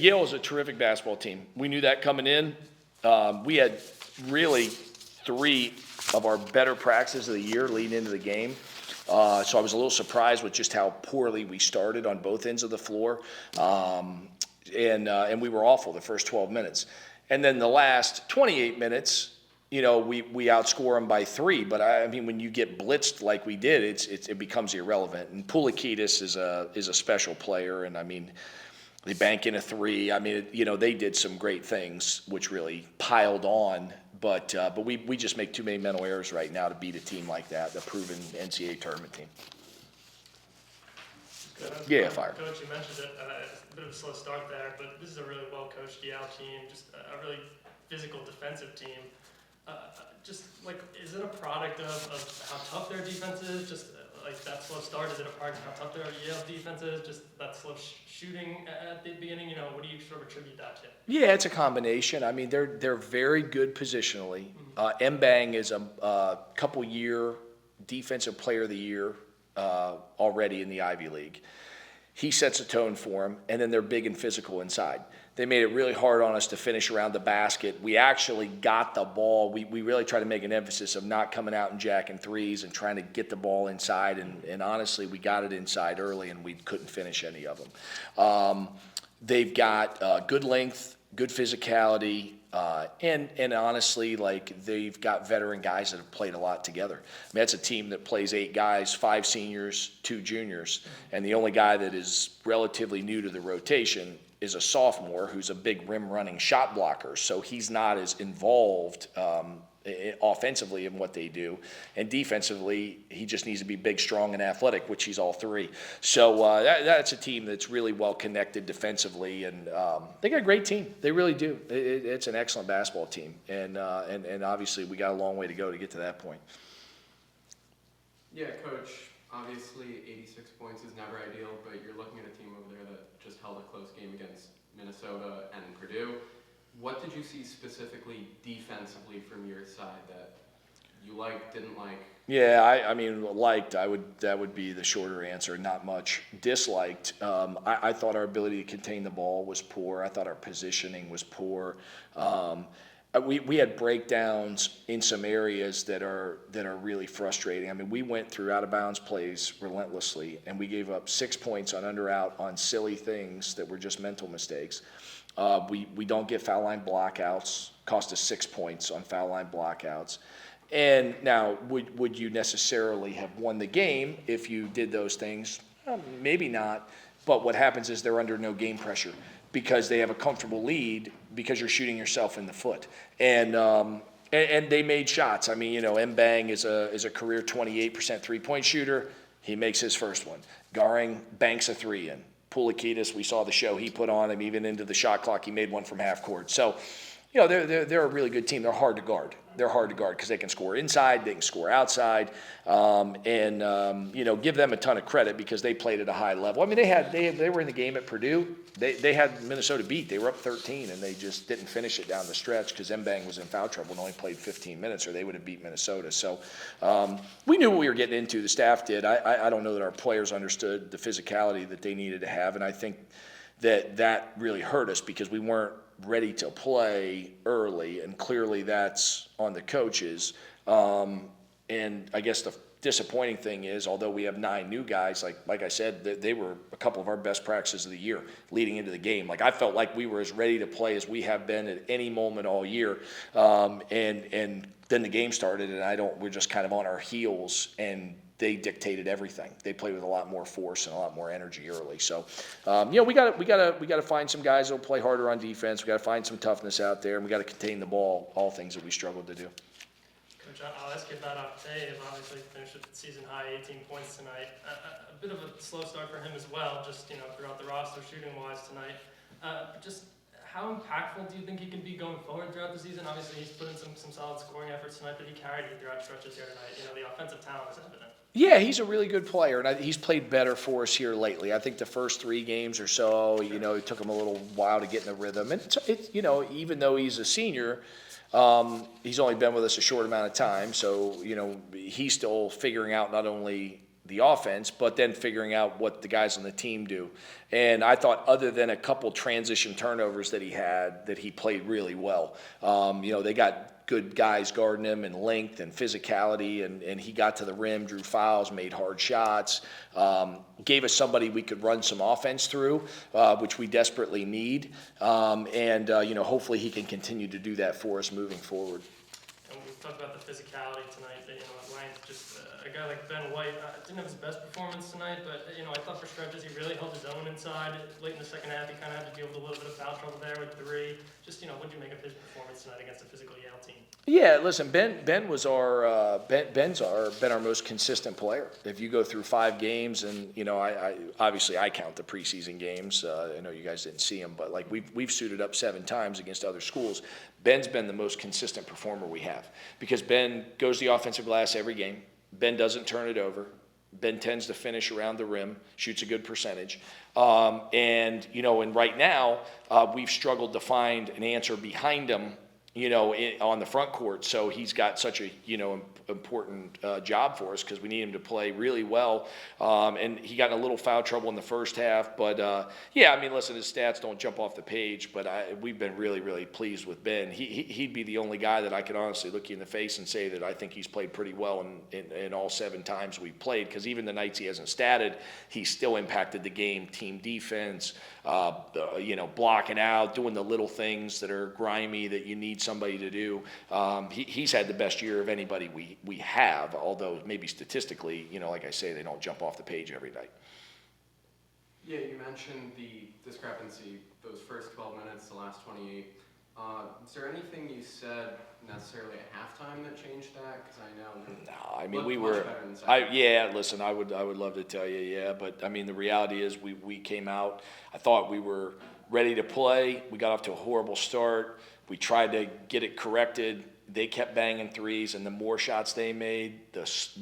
Yale is a terrific basketball team. We knew that coming in. We had really 3 of our better practices of the year leading into the game. So I was a little surprised with just how poorly we started on both ends of the floor. And we were awful the first 12 minutes. And then the last 28 minutes, we outscore them by 3. But I mean, when you get blitzed like we did, it becomes irrelevant. And Poulikitis is a special player. And I mean, they bank in a 3. I mean, they did some great things, which really piled on. But we just make too many mental errors right now to beat a team like that, the proven NCAA tournament team. Yeah, fire. Coach, you mentioned it. A bit of a slow start there, but this is a really well-coached Yale team, just a really physical defensive team. Is it a product of how tough their defense is? Just like that slow start, is it a product of how tough their Yale defense is? Just that slow shooting at the beginning? What do you sort of attribute that to? Yeah, it's a combination. I mean, they're very good positionally. Mbang is a couple-year defensive player of the year already in the Ivy League. He sets a tone for them, and then they're big and physical inside. They made it really hard on us to finish around the basket. We actually got the ball. We really try to make an emphasis of not coming out and jacking threes and trying to get the ball inside. And honestly, we got it inside early, and we couldn't finish any of them. They've got good length, good physicality, and honestly, they've got veteran guys that have played a lot together. I mean, that's a team that plays 8 guys, 5 seniors, 2 juniors, and the only guy that is relatively new to the rotation is a sophomore who's a big rim-running shot blocker, so he's not as involved offensively in what they do. And defensively, he just needs to be big, strong, and athletic, which he's all 3. So that's a team that's really well-connected defensively, and they got a great team. They really do. It's an excellent basketball team, and obviously we got a long way to go to get to that point. Yeah, Coach, obviously 86 points is never ideal, but you're looking at a team over there that just held a close game against Minnesota and Purdue. What did you see specifically defensively from your side that you liked, didn't like? Yeah, I mean, liked, that would be the shorter answer, not much. Disliked, I thought our ability to contain the ball was poor. I thought our positioning was poor. We had breakdowns in some areas that are really frustrating. I mean, we went through out-of-bounds plays relentlessly, and we gave up 6 points on under-out on silly things that were just mental mistakes. We don't get foul line blockouts, cost us 6 points on foul line blockouts. And now, would you necessarily have won the game if you did those things? Maybe not. But what happens is they're under no game pressure because they have a comfortable lead because you're shooting yourself in the foot. And they made shots. I mean, Mbang is a career 28% three-point shooter. He makes his first one. Garing banks a 3 in. Poulikitis, we saw the show he put on him, even into the shot clock. He made one from half court. So, they're a really good team. They're hard to guard. They're hard to guard because they can score inside, they can score outside, give them a ton of credit because they played at a high level. I mean, they were in the game at Purdue. They had Minnesota beat. They were up 13, and they just didn't finish it down the stretch because Mbang was in foul trouble and only played 15 minutes, or they would have beat Minnesota. So we knew what we were getting into. The staff did. I don't know that our players understood the physicality that they needed to have, and I think that really hurt us because we weren't ready to play early, and clearly that's on the coaches. And I guess the disappointing thing is, although we have 9 new guys, like I said, they were a couple of our best practices of the year leading into the game. I felt like we were as ready to play as we have been at any moment all year. And then the game started, and we're just kind of on our heels, and they dictated everything. They played with a lot more force and a lot more energy early. So, we got to find some guys that'll play harder on defense. We got to find some toughness out there, and we got to contain the ball. All things that we struggled to do. Coach, I'll ask you about Octave. Obviously, finished with season high 18 points tonight. A bit of a slow start for him as well. Just throughout the roster, shooting wise tonight. Just how impactful do you think he can be going forward throughout the season? Obviously, he's put in some solid scoring efforts tonight, but he carried you throughout stretches here tonight. The offensive talent is evident. Yeah, he's a really good player, and he's played better for us here lately. I think the first 3 games or so, it took him a little while to get in the rhythm. And even though he's a senior, he's only been with us a short amount of time, so he's still figuring out not only the offense, but then figuring out what the guys on the team do. And I thought other than a couple transition turnovers that he had, that he played really well. They got good guys guarding him and length and physicality, and he got to the rim, drew fouls, made hard shots, gave us somebody we could run some offense through, which we desperately need. Hopefully he can continue to do that for us moving forward. And we talked about the physicality tonight, that, at length, just a guy like Ben White didn't have his best performance tonight, but, I thought for stretches he really held his own inside. Late in the second half, he kind of had to deal with a little bit of foul trouble there with 3. Just, what did you make of his performance tonight against a physical Yale team? Yeah, listen, Ben was Ben's been our most consistent player. If you go through 5 games, and I obviously I count the preseason games. I know you guys didn't see them, but like we've suited up 7 times against other schools. Ben's been the most consistent performer we have because Ben goes the offensive glass every game. Ben doesn't turn it over. Ben tends to finish around the rim, shoots a good percentage. And right now, we've struggled to find an answer behind him, on the front court. So he's got such a, important job for us because we need him to play really well. And he got in a little foul trouble in the first half. But, listen, his stats don't jump off the page, but we've been really, really pleased with Ben. He'd be the only guy that I could honestly look you in the face and say that I think he's played pretty well in all 7 times we've played, because even the nights he hasn't statted, he's still impacted the game, team defense, blocking out, doing the little things that are grimy that you need somebody to do. He's had the best year of anybody we have, although maybe statistically, like I say, they don't jump off the page every night. Yeah, you mentioned the discrepancy, those first 12 minutes, the last 28. Is there anything you said necessarily at halftime that changed that? Because I know we were. Listen, I would love to tell you, but the reality is we came out. I thought we were ready to play. We got off to a horrible start. We tried to get it corrected. They kept banging threes, and the more shots they made,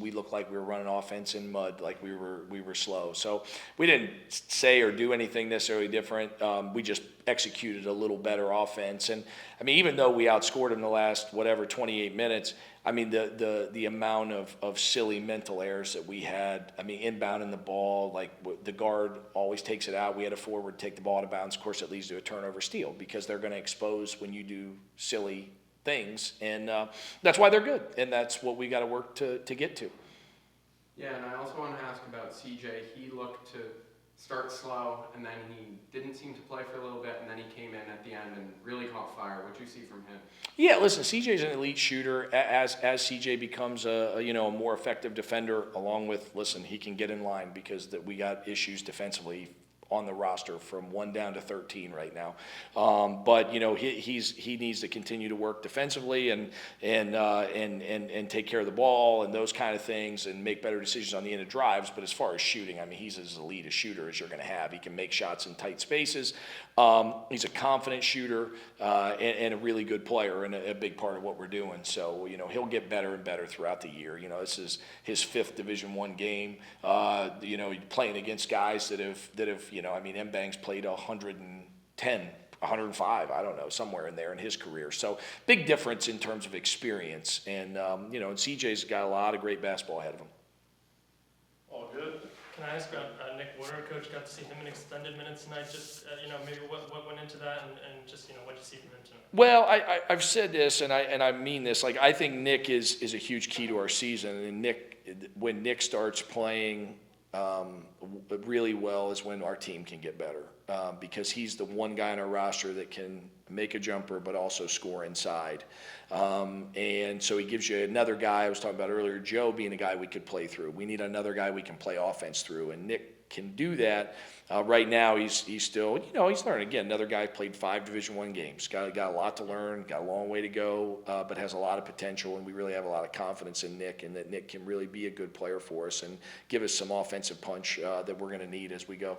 we looked like we were running offense in mud, like we were slow. So we didn't say or do anything necessarily different. We just executed a little better offense. And even though we outscored them the last 28 minutes, the amount of silly mental errors that we had. Inbounding the ball, like the guard always takes it out. We had a forward take the ball out of bounds. Of course, it leads to a turnover steal because they're going to expose when you do silly things, and that's why they're good, and that's what we got to work to get to. Yeah, and I also want to ask about CJ. He looked to start slow, and then he didn't seem to play for a little bit, and then he came in at the end and really caught fire. What do you see from him? Yeah, listen, CJ's an elite shooter. As CJ becomes a more effective defender, along with, he can get in line because we got issues defensively on the roster from 1 down to 13 right now. But he needs to continue to work defensively and take care of the ball and those kind of things and make better decisions on the end of drives. But as far as shooting, he's as elite a shooter as you're going to have. He can make shots in tight spaces. He's a confident shooter and a really good player and a big part of what we're doing. So he'll get better and better throughout the year. This is his 5th Division I game. Playing against guys that have Mbang's played 110, 105, I don't know, somewhere in there in his career. So big difference in terms of experience. And, and CJ's got a lot of great basketball ahead of him. All good. Can I ask about Nick Warner? Coach got to see him in extended minutes tonight. Just, maybe what went into that and just, what did you see from him tonight? Well, I've said this, and I mean this. I think Nick is a huge key to our season. And when Nick starts playing really well is when our team can get better, because he's the one guy on our roster that can make a jumper but also score inside. And so he gives you another guy. I was talking about earlier, Joe being a guy we could play through. We need another guy we can play offense through, and Nick can do that. Right now he's still, he's learning. Again, another guy played 5 Division I games. Got a lot to learn, got a long way to go, but has a lot of potential, and we really have a lot of confidence in Nick, and that Nick can really be a good player for us and give us some offensive punch that we're going to need as we go.